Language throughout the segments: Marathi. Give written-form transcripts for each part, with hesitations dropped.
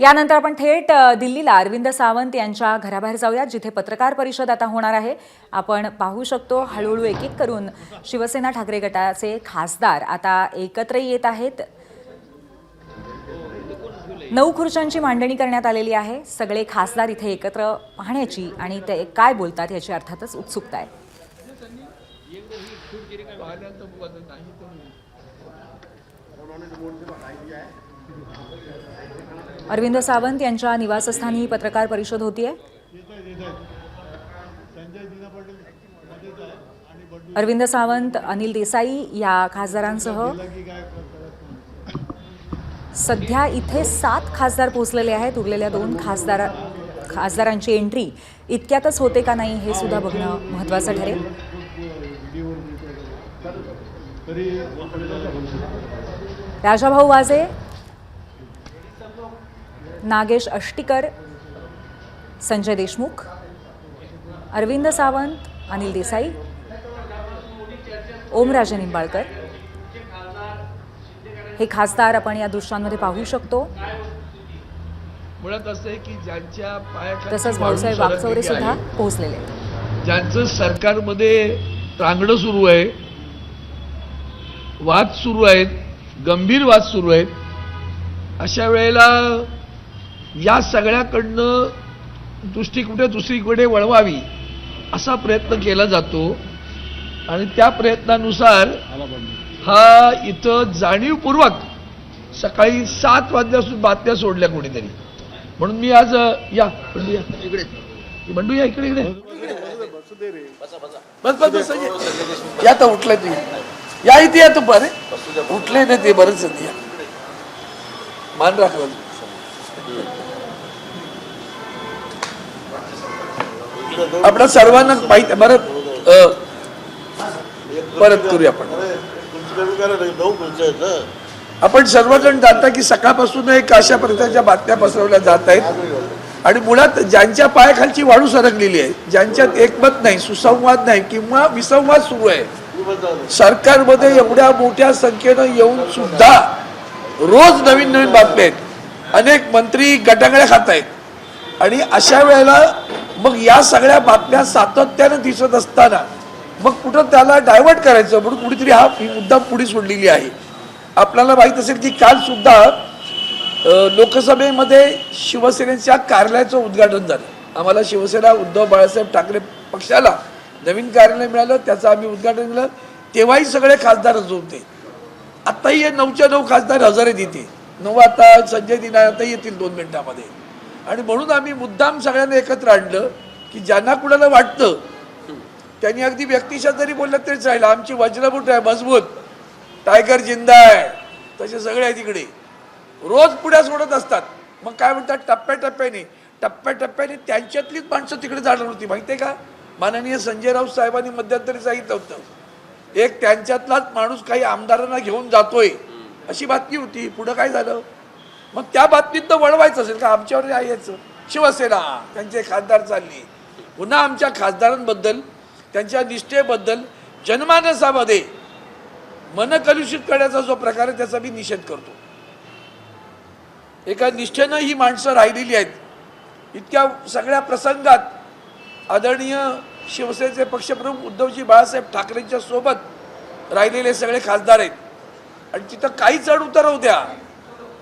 यानंतर आपण थेट दिल्लीला अरविंद सावंत यांच्या घराबाहेर जाऊया, जिथे पत्रकार परिषद आता होणार आहे। आपण पाहू शकतो हळूहळू एक एक करून शिवसेना ठाकरे गटाचे खासदार आता एकत्र येत आहेत। 9 खुर्च्यांची मांडणी करण्यात आलेली आहे। सगळे खासदार इथे एकत्र पाहण्याची आणि ते काय बोलतात याची अर्थातच उत्सुकता आहे। अरविंद सावंत यांच्या निवासस्थानी ही पत्रकार परिषद होतीये। अरविंद सावंत, अनिल देसाई या खासदारांसह सध्या इथे 7 खासदार पोहोचलेले आहेत। उरलेल्या 2 खासदारांची एंट्री इतक्यातच होते का नाही हे सुद्धा बघणं महत्त्वाचं ठरेल। राजाभाऊ वाजे, नागेश अष्टीकर, संजय देशमुख, अरविंद सावंत, अनिल देसाई, ओमराजे निंबाळकर हे खासदार आपण या दृश्यांमध्ये पाहू शकतो। मुळात असं आहे की ज्यांच्या पायाखाली तसंच भाऊसाहेब वागचौरे सुद्धा पोहोचलेले आहेत। ज्यांचं सरकारमध्ये रांगडं सुरू आहे, वाद सुरू आहेत, गंभीर वाद सुरू आहेत, अशा वेळेला या सगळ्याकडनं दृष्टी कुठे दुसरीकडे वळवावी असा प्रयत्न केला जातो आणि त्या प्रयत्नानुसार हा इथं जाणीवपूर्वक सकाळी 7 वाजल्यापासून बातम्या सोडल्या कोणीतरी, म्हणून मी आज या बंडू या इकडे, बंडू या इकडे इकडे बस बस बस या तर उठलं ती या इथे या तू बरे उठले नाही ते बरंच या मान राखलं आपल्या सर्वांना माहिती बरं परत करूया आपण सर्वजण जाणता की सकाळपासून एक अशा प्रकारच्या बातम्या पसरवल्या जात आहेत आणि मुळात ज्यांच्या पायाखालची वाळू सरकलेली आहे, ज्यांच्यात एकमत नाही, सुसंवाद नाही किंवा विसंवाद सुरू आहे, सरकारमध्ये एवढ्या मोठ्या संख्येनं येऊन सुद्धा रोज नवीन नवीन बातम्या आहेत, अनेक मंत्री गटांगळ्या खात आहेत आणि अशा वेळेला मग या सगळ्या बातम्या सातत्यानं दिसत असताना मग कुठं त्याला डायव्हर्ट करायचं म्हणून कुठेतरी ही मुद्दाम पुढे सोडलेली आहे। आपल्याला माहीत असेल की काल सुद्धा लोकसभेमध्ये शिवसेनेच्या कार्यालयाचं उद्घाटन झालं। आम्हाला शिवसेना उद्धव बाळासाहेब ठाकरे पक्षाला नवीन कार्यालय मिळालं, त्याचं आम्ही उद्घाटन केलं। तेव्हाही सगळे खासदार हजर होते। आत्ताही हे 9च्या 9 खासदार हजर आहेत इथे। 9 आता संजय दिना आता येतील 2 मिनिटांमध्ये आणि म्हणून आम्ही मुद्दाम सगळ्यांना एकत्र आणलं की ज्यांना कुणाला वाटतं त्यांनी अगदी व्यक्तिशः जरी बोललं तरी चालेल, आमची वज्रमुठ आहे मजबूत, टायगर जिंदा आहे, तसे सगळे आहे तिकडे रोज पुढ्या सोडत असतात। मग काय म्हणतात टप्प्याटप्प्याने त्यांच्यातलीच माणसं तिकडे जाणार होती माहिती आहे का। माननीय संजय राऊत साहेबांनी मध्यंतरी सांगितलं होतं, एक त्यांच्यातलाच माणूस काही आमदारांना घेऊन जातोय अशी बातमी होती। पुढं काय झालं, मग त्या बातमीत वळवायचं असेल का आमच्यावर यायचं, शिवसेना त्यांचे खासदार चालली पुन्हा आमच्या खासदारांबद्दल त्यांच्या निष्ठेबद्दल जनमानसामध्ये मन कलुषित करण्याचा जो प्रकार आहे त्याचा मी निषेध करतो। एका निष्ठेनं ही माणसं राहिलेली आहेत। इतक्या सगळ्या प्रसंगात आदरणीय शिवसेनेचे पक्षप्रमुख उद्धवजी बाळासाहेब ठाकरेंच्या सोबत राहिलेले सगळे खासदार आहेत आणि तिथं काही चढ उतार होऊ द्या,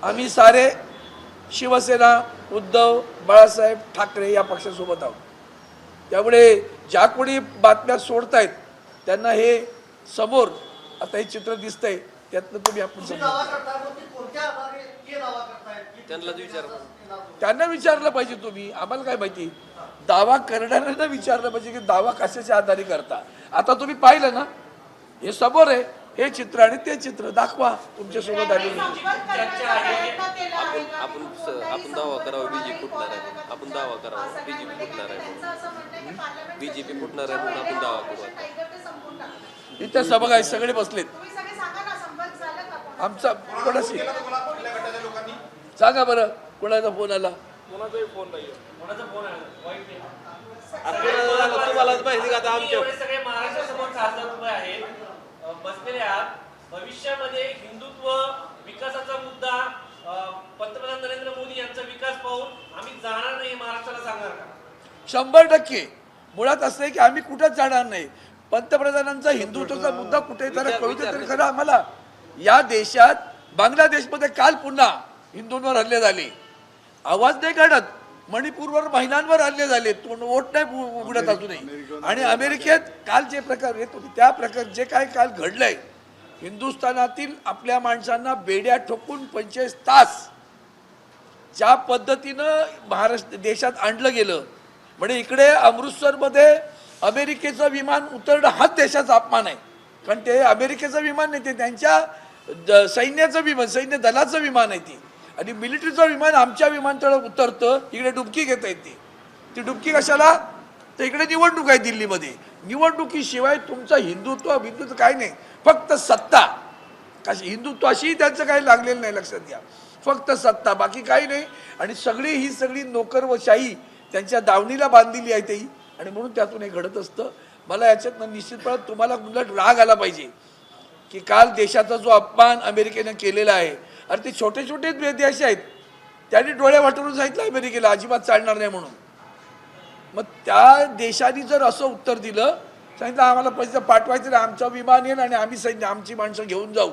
आम्ही सारे शिवसेना उद्धव बाळासाहेब ठाकरे या पक्षासोबत आहोत। त्यामुळे ज्या कोणी बातम्या सोडतायत त्यांना हे समोर आता हे चित्र दिसतंय त्यातनं तुम्ही आपण त्यांना विचारलं पाहिजे। तुम्ही आम्हाला काय माहिती, दावा करणाऱ्यांना विचारलं पाहिजे की दावा कशाच्या आधारे करता। आता तुम्ही पाहिलं ना, हे समोर आहे हे चित्र आणि ते चित्र दाखवा तुमच्या सोबत आलेलं। आपण दावा करावा बीजेपी फुटणार आहे, आपण दावा करावा बीजेपी फुटणार आहे, बीजेपी फुटणार आहे म्हणून आपण दावा करू। इथे सभा आहे, सगळे बसलेत। आमचा कोणाशी सांगा बरं, कोणाचा फोन आला? कोणाचाही फोन नाहीये, कोणाचा फोन आला आपल्याला तुम्हालाच माहिती का आता आमच्या सगळे महाराष्ट्रासमोर खासदार उभे आहेत, बसलेले आहात। भविष्यामध्ये हिंदुत्व विकासाचा मुद्दा पंतप्रधान नरेंद्र मोदी यांचा विकास 100%. मुळात असं आहे की आम्ही कुठंच जाणार नाही. पंतप्रधानांचा हिंदुत्वाचा मुद्दा कुठे जरा कळू दे तरी खरं आम्हाला. या देशात बांगलादेशमध्ये काल पुन्हा हिंदूंवर हल्ले झाले, आवाज नाही काढत. मणिपूरवर महिलांवर हल्ले झाले, वोट नाही उघडत अजूनही. आणि अमेरिकेत काल जे प्रकार येत होते त्या प्रकार जे काय काल घडलंय, हिंदुस्थानातील आपल्या माणसांना बेड्या ठोकून 45 तास ज्या पद्धतीनं महाराष्ट्र देशात आणलं गेलं, म्हणजे इकडे अमृतसरमध्ये अमेरिकेचं विमान उतरणं हाच देशाचा अपमान आहे. कारण ते अमेरिकेचं विमान नाही, ते त्यांच्या सैन्याचं विमान, सैन्य दलाचं विमान आहे ती. आणि मिलिटरीचं विमान आमच्या विमानतळावर उतरतं, इकडे डुबकी घेता येते. ती डुबकी कशाला? तर इकडे निवडणूक आहे दिल्लीमध्ये. निवडणुकीशिवाय तुमचं हिंदुत्व काय नाही, फक्त सत्ता. कशी हिंदुत्वाशी त्यांचं काही लागलेलं नाही, लक्षात घ्या. फक्त सत्ता, बाकी काही नाही. आणि ही सगळी नोकरवशाही त्यांच्या दावणीला बांधलेली आहे ती. आणि म्हणून त्यातून हे घडत असतं. मला याच्यातनं निश्चितपणे तुम्हाला उलट राग आला पाहिजे की काल देशाचा जो अपमान अमेरिकेनं केलेला आहे. अरे ते छोटे छोटे देश आहेत, त्यांनी डोळे वाटून सांगितलं अमेरिकेला अजिबात चालणार नाही म्हणून. मग त्या देशाने जर असं उत्तर दिलं, सांगितलं आम्हाला पैसे पाठवायचं नाही, आमचं विमान येईल आणि आम्ही सैन्य आमची माणसं घेऊन जाऊ,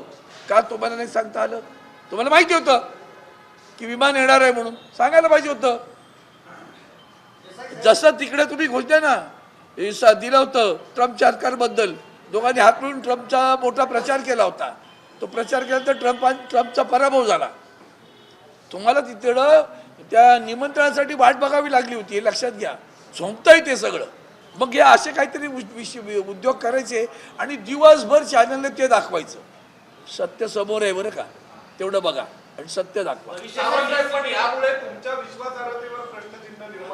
का तुम्हाला नाही सांगता आलं? तुम्हाला माहिती होतं की विमान येणार आहे म्हणून, सांगायला पाहिजे होतं. जसं तिकडे तुम्ही घोषणा दिलं होतं ट्रम्पच्या सरकारबद्दल, दोघांनी हात मिळून ट्रम्पचा मोठा प्रचार केला होता. तो प्रचार केल्यानंतर ट्रम्पचा पराभव झाला. तुम्हाला तिकडं त्या निमंत्रणासाठी वाट बघावी लागली होती, हे लक्षात घ्या. झोंबतंय ते सगळं. मग हे असे काहीतरी उद्योग करायचे आणि दिवसभर चॅनलने ते दाखवायचं. सत्य समोर आहे बरं का, तेवढं बघा आणि सत्य दाखवा.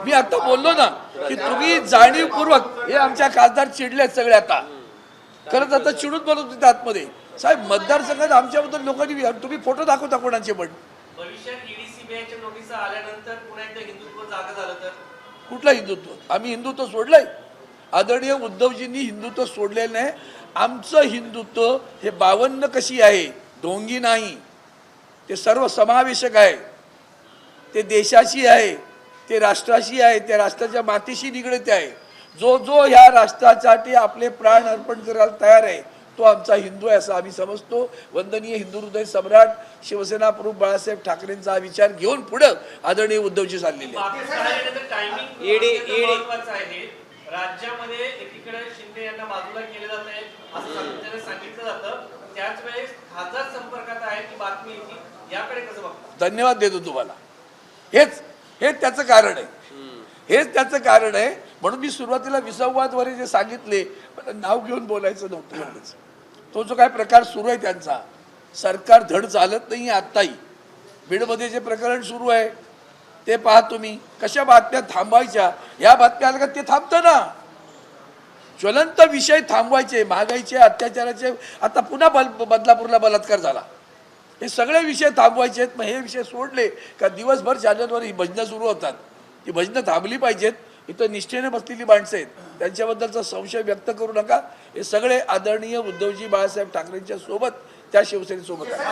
मी आता बोललो ना की तुम्ही जाणीवपूर्वक, हे आमच्या खासदार चिडलेत सगळे आता, खरंच आता चिडून बोलत होते आतमध्ये. साहेब मतदारसंघात आमच्याबद्दल लोकांनी, तुम्ही फोटो दाखवता कोणाचे पण, कुठलं हिंदुत्व? आम्ही हिंदुत्व सोडलंय? आदरणीय उद्धवजींनी हिंदुत्व सोडलेलं नाही. आमचं हिंदुत्व हे 52 कशी आहे, ढोंगी नाही, ते सर्व समावेशक आहे. ते देशाशी आहे, ते राष्ट्राशी आहे, त्या राष्ट्राच्या मातीशी निगडित आहे. जो जो ह्या राष्ट्रासाठी आपले प्राण अर्पण करायला तयार आहे तो आमचा हिंदू आहे असं आम्ही समजतो. वंदनीय हिंदू हृदय सम्राट शिवसेना प्रमुख बाळासाहेब ठाकरेंचा विचार घेऊन पुढे आदरणीय उद्धवजी चाललेले आहेत. राज्यामध्ये एकीकडे शिंदे यांना बाजूला केले जात आहे असं सातत्याने सांगितलं जातं, त्याच वेळेस खासदार संपर्कात आहे की बातमी येते, याकडे कसं बघता? धन्यवाद देतो तुम्हाला. हेच त्याचं कारण आहे, हेच त्याचं कारण आहे. म्हणून मी सुरुवातीला विसंवादवरे जे सांगितले, नाव घेऊन बोलायचं नव्हतं एवढंच. तो जो काय प्रकार सुरू आहे त्यांचा, सरकार धड चालत नाही. आत्ताही बीडमध्ये जे प्रकरण सुरू आहे ते पहा तुम्ही. कशा बातम्या थांबवायच्या, या बातम्या आल्या का ते थांबतं ना. ज्वलंत विषय थांबवायचे, महागाईचे, अत्याचाराचे, आता पुन्हा बदलापूरला बलात्कार झाला, हे सगळे विषय थांबवायचे आहेत. मग हे विषय सोडले का दिवसभर चॅनलवर ही भजनं सुरू होतात. ती भजनं थांबली पाहिजेत. इथं निष्ठेने बसलेली माणसं आहेत, त्यांच्याबद्दलचा संशय व्यक्त करू नका. हे सगळे आदरणीय उद्धवजी बाळासाहेब ठाकरेंच्या सोबत, त्या शिवसेनेसोबत आहे.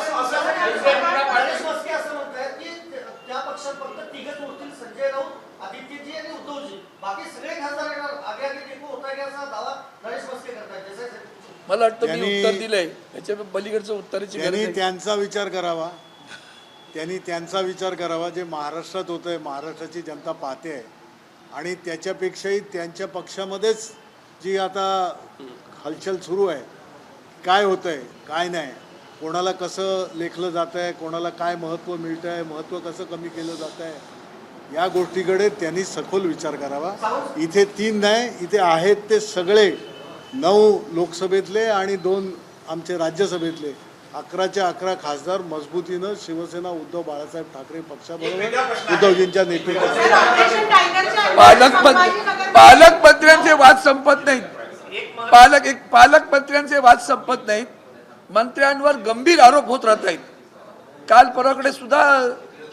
मला वाटतं मी उत्तर दिलंय, याच्या पलीकडचं उत्तराची गरज नाही. त्यांचा विचार करावा, त्यांनी त्यांचा विचार करावा. जे महाराष्ट्रात होतंय, महाराष्ट्राची जनता पाहते आहे. आणि त्याच्यापेक्षाही त्यांच्या पक्षामध्येच जी आता हलचल सुरू आहे, काय होतंय काय नाही, कोणाला कसं लेखलं जात आहे, कोणाला काय महत्त्व मिळतं आहे, महत्त्व कसं कमी केलं जात आहे, या गोष्टीकडे त्यांनी सखोल विचार करावा. इथे 3 नाही, इथे आहेत ते सगळे 9 लोकसभेतले आणि 2 आमचे राज्यसभेतले 11च्या 11 खासदार मजबूतीनं शिवसेना उद्धव बाळासाहेब ठाकरे पक्षाबरोबर उद्धवजींच्या नेतृत्वात. पालकमंत्र्यांचे वाद संपत नाहीत. पालकमंत्र्यांचे वाद संपत नाहीत. मंत्र्यांवर गंभीर आरोप होत राहत आहेत. काल परवाकडे सुद्धा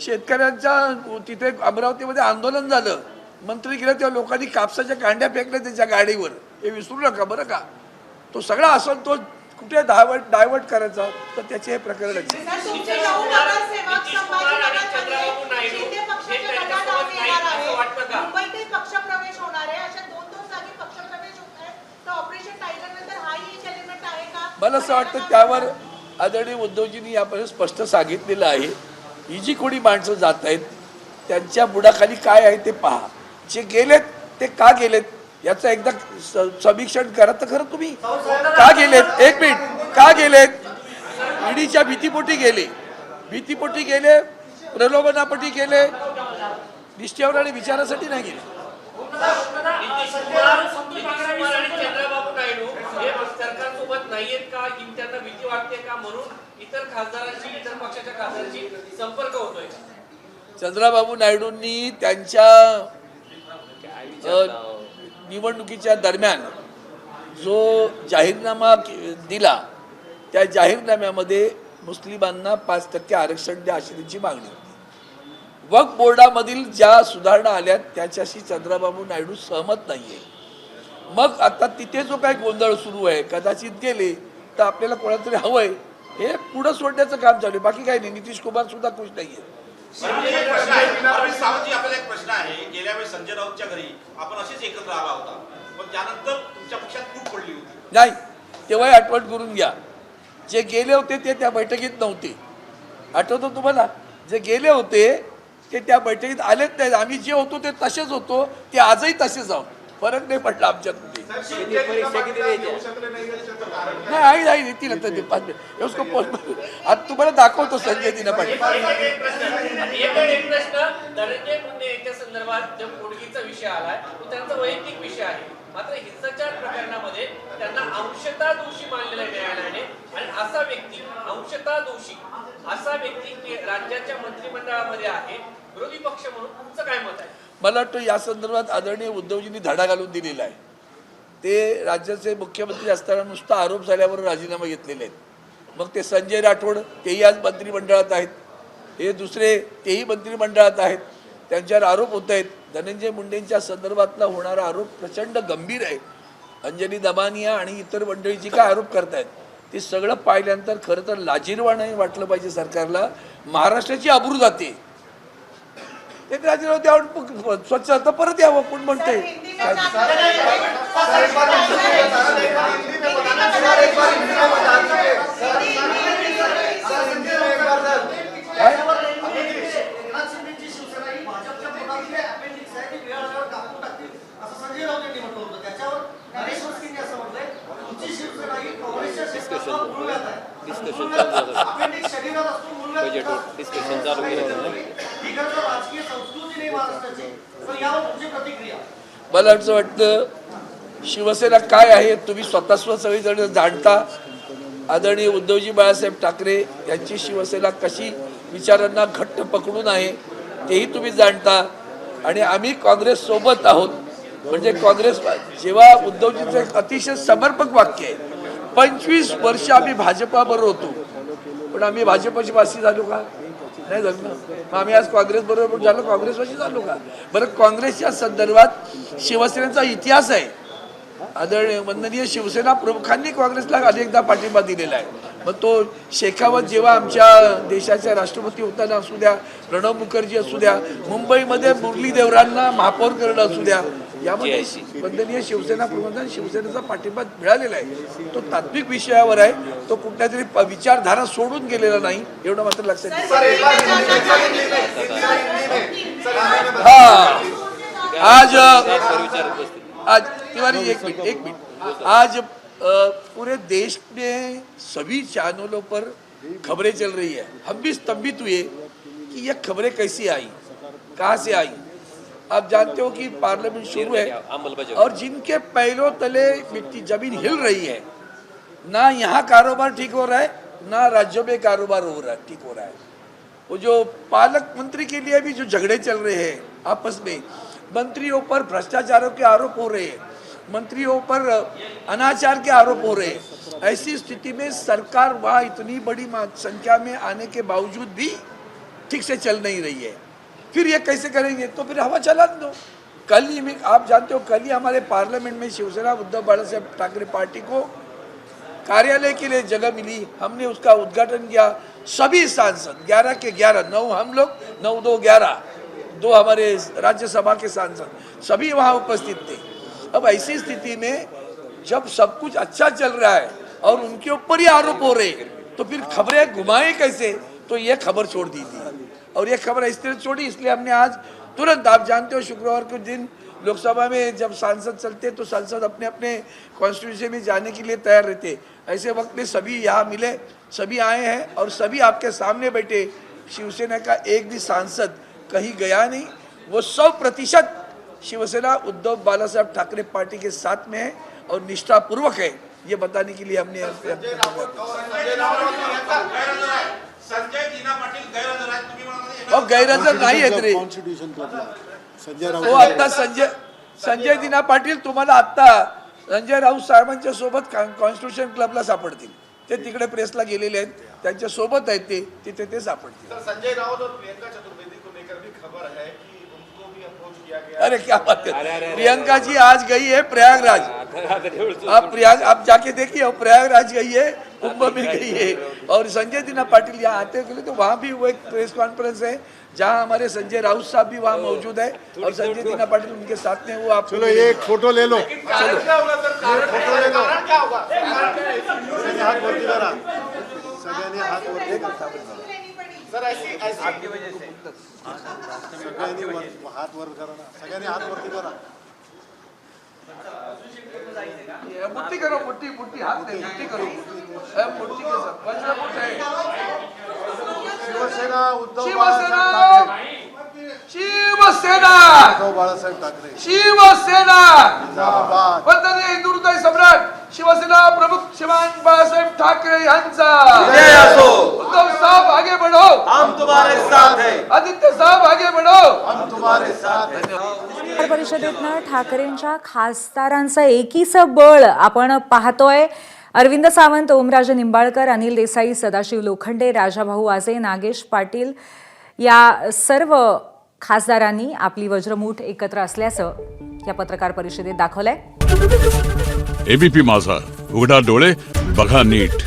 शेतकऱ्यांच्या तिथे अमरावतीमध्ये आंदोलन झालं. मंत्री गेले तेव्हा लोकांनी कापसाच्या कांड्या फेकल्या त्यांच्या गाडीवर. हे विसरू नका बरं का. तो सगळा असंतोष कुठे डायवर्ट करायचा, तर त्याचे हे प्रकरण आहे. मुंबईत पक्षप्रवेश होणार मला असं वाटतं त्यावर आदरणीय उद्धवजींनी यापर्यंत स्पष्ट सांगितलेलं आहे. ही जी कोणी माणसं जात आहेत त्यांच्या बुडाखाली काय आहे ते पहा. जे गेलेत ते का गेलेत याचं एकदा समीक्षण करा तर खरं तुम्ही. का गेलेत, एक मिनिट, का गेलेत? ईडीच्या भीतीपोटी गेले, भीतीपोटी गेले, प्रलोभनापोटी गेले, निष्ठेवर आणि विचारासाठी नाही गेले. नितीश कुमार आणि चंद्रबाबू नायडू हे सरकारसोबत नाहीयेत का, की त्यांना भीती वाटते का म्हणून इतर खासदारांशी, इतर पक्षाच्या खासदारांशी संपर्क होतोय? चंद्रबाबू नायडूंनी त्यांच्या निवडणुकीच्या दरम्यान जो जाहीरनामा दिला त्या जाहीरनाम्यामध्ये मुस्लिमांना 5% आरक्षण द्या अशी त्यांची मागणी होती. वक्फ बोर्डामधील ज्या सुधारणा आल्या त्याच्याशी चंद्रबाबू नायडू सहमत नाहीये. मग आता तिथे जो काही गोंधळ सुरू आहे, कदाचित गेले तर आपल्याला कोणातरी हवंय हे पुढं सोडण्याचं काम चालू आहे, बाकी काही नाही. नितीश कुमार सुद्धा खुश नाहीये. आपल्याला एक प्रश्न आहे. गेल्या वेळी संजय राऊतच्या घरी आपण असेच एकत्र आला होता, पण त्यानंतर तुमच्या पक्षात फूट पडली होती. नाही, तेव्हाही आठवण करून घ्या. जे गेले होते ते त्या बैठकीत नव्हते. आठवतं तुम्हाला? जे गेले होते ते त्या बैठकीत आलेच नाही. आम्ही जे होतो ते तसेच होतो, ते आजही तसेच आहोत. फरक नाही पडला आमच्यात कुठे. नाही आई देतील आता ते 5 मिनिट. उसको आता तुम्हाला दाखवतो संजय दिना पाटील. एक प्रश्न धनंजय मुंडे यांच्या संदर्भात जब कोडगीचा विषय आलाय तो त्यांचा वैयक्तिक विषय आहे. मात्र हिंसाचार प्रकरणामध्ये त्यांना अंशतः दोषी मानलेला आहे न्यायालयाने. आणि असा व्यक्ती अंशतः दोषी असा व्यक्ती राज्याच्या मंत्रिमंडळामध्ये आहे. विरोधी पक्ष म्हणून तुमचं काय मत आहे? मला वाटतं या संदर्भात आदरणीय उद्धवजींनी धडा घालून दिलेला आहे. ते राज्याचे मुख्यमंत्री असताना नुसता आरोप झाल्यावर राजीनामा घेतलेले आहेत. मग ते संजय राठोड तेही आज मंत्रिमंडळात आहेत, हे दुसरे तेही मंत्रिमंडळात आहेत, त्यांच्यावर आरोप होत आहेत. धनंजय मुंडेंच्या संदर्भातला होणारा आरोप प्रचंड गंभीर आहे. अंजली दमानिया आणि इतर मंडळी जी काय आरोप करतायत ते सगळं पाहिल्यानंतर खरं तर लाजिरवाणं वाटलं पाहिजे सरकारला. महाराष्ट्राची अब्रू जाते. ते राजीनामा द्यावं, स्वच्छ आता परत यावं. कोण म्हणते मला असं वाटतं शिवसेना काय आहे तुम्ही स्वतः सगळेजण जाणता. आदरणीय उद्धवजी बाळासाहेब ठाकरे यांची शिवसेना कशी विचारांना घट्ट पकडून आहे तेही तुम्ही जाणता. आणि आम्ही काँग्रेस सोबत आहोत. म्हणजे काँग्रेस जेव्हा उद्धवजींचं एक अतिशय समर्पक वाक्य आहे, 25 वर्ष आम्ही भाजपाबरोबर होतो पण आम्ही भाजपाची वासी झालो का? नाही झालो ना. मग आम्ही आज काँग्रेस बरोबर झालो, काँग्रेसवासी झालो का? बरं, काँग्रेसच्या संदर्भात शिवसेनेचा इतिहास आहे. आदरणीय वंदनीय शिवसेना प्रमुखांनी काँग्रेसला अनेकदा पाठिंबा दिलेला आहे. मग तो शेखावत जेव्हा आमच्या देशाच्या राष्ट्रपती होताना असू द्या, प्रणव मुखर्जी असू द्या, मुंबईमध्ये मुरली देवरांना महापौर करणं असू द्या, यामध्ये वंदनीय शिवसेना प्रमुखांना शिवसेनेचा पाठिंबा मिळालेला आहे. तो तात्विक विषयावर आहे. तो कुठल्या तरी विचारधारा सोडून गेलेला नाही, एवढं मात्र लक्षात घ्या. आज तिवारी एक मिनट आज पूरे देश में सभी चैनलों पर खबरें चल रही है. हम भी स्तंभित हुए कि ये खबरें कैसी आई, कहाँ से आई. आप जानते हो कि पार्लियामेंट शुरू है और जिनके पैरों तले मिट्टी जमीन हिल रही है, ना यहाँ कारोबार ठीक हो रहा है, ना राज्यों में कारोबार हो रहा है ठीक हो रहा है. वो जो पालक मंत्री के लिए भी जो झगड़े चल रहे हैं आपस में, मंत्रियों पर भ्रष्टाचारों के आरोप हो रहे हैं, मंत्रियों पर अनाचार के आरोप हो रहे हैं. ऐसी स्थिति में सरकार वहाँ इतनी बड़ी संख्या में आने के बावजूद भी ठीक से चल नहीं रही है. फिर ये कैसे करेंगे? तो फिर हवा चला दो. कल ही आप जानते हो, कल ही हमारे पार्लियामेंट में शिवसेना उद्धव बाळासाहेब ठाकरे पार्टी को कार्यालय के लिए जगह मिली. हमने उसका उद्घाटन किया. सभी सांसद 11 के 11, 9 हम लोग, 9 2 11, 2 हमारे राज्यसभा के सांसद, सभी वहाँ उपस्थित थे. अब ऐसी स्थिति में जब सब कुछ अच्छा चल रहा है और उनके ऊपर ही आरोप हो रहे, तो फिर खबरें घुमाए कैसे? तो ये खबर छोड़ दी थी और ये खबर इस तरह छोड़ी, इसलिए हमने आज तुरंत, आप जानते हो शुक्रवार के दिन लोकसभा में जब सांसद चलते तो सांसद अपने अपने कॉन्स्टिट्यूंसी में जाने के लिए तैयार रहते, ऐसे वक्त में सभी यहाँ मिले, सभी आए हैं और सभी आपके सामने बैठे। शिवसेना का एक भी सांसद कहीं गया नहीं, वो 100% शिवसेना उद्धव बालासाहेब ठाकरे पार्टी के साथ में है और निष्ठापूर्वक है, ये बताने के लिए हमने संजय दीना पाटील गैरहजर आहेत, तुम्ही म्हणाले और गैरहजर नाही आहेत रे कॉन्स्टिट्यूशन क्लबला संजय तो राऊत आता संजय दिना पाटील तुम्हाला आता संजय राऊत साहेबांच्या सोबत कॉन्स्टिट्यूशन क्लबला सापडतील, ते तिकडे प्रेसला गेलेले आहेत, त्यांच्या सोबत आहेत ते, तिथे ते सापडतील। सर, संजय राउत और प्रियंका चतुर्वेदी को लेकर भी खबर है कि उनको भी अप्रोच किया गया। अरे क्या बात है, प्रियंका जी आज गई है प्रयागराज, आप जाके देखिए, वो प्रयागराज गई है, कुंभ में गई है, और संजय दिना पाटिल यहाँ आते हैं तो वहाँ भी वो एक प्रेस कॉन्फ्रेंस है जहाँ हमारे संजय राउत साहब भी वहाँ मौजूद है और संजय दिना पाटिल उनके साथ में, वो आप चलो ये एक फोटो ले लो, कारण क्या होगा सर? कारण क्या होगा? सगळ्यांनी हात वरती करा, सगळ्यांनी हात वरती करा, सर ऐसी सगळ्यांनी हात वर करा ना, सगळ्यांनी हात वरती करा। मुट्ठी करो, मुट्ठी मुट्ठी हाथ में मुट्ठी करो, मुट्ठी के साथ वज्रमुठ है। शिवसेना उद्धव शिवसेना बाळासाहेब ठाकरे, शिवसेना उद्धव बाळासाहेब ठाकरे शिवसेना जिंदाबाद। वंदनीय हिंदुत्व सम्राट शिवसेना प्रमुख श्रीमान बाळासाहेब ठाकरे यांचा जय असो, उद्धव साहब आगे बढ़ो, हम तुम्हारे साथ हैं। आदित्य साहब आगे बढ़ो, हम तुम्हारे साथ हैं। पत्रकार परिषदेतनं ठाकरेंच्या खासदारांचं एकीचं बळ आपण पाहतोय। अरविंद सावंत, ओमराजे निंबाळकर, अनिल देसाई, सदाशिव लोखंडे, राजाभाऊ आजे, नागेश पाटील या सर्व खासदारांनी आपली वज्रमूठ एकत्र असल्याचं या पत्रकार परिषदेत दाखवलंय। एबीपी माझा, उघडा डोळे बघा नीट।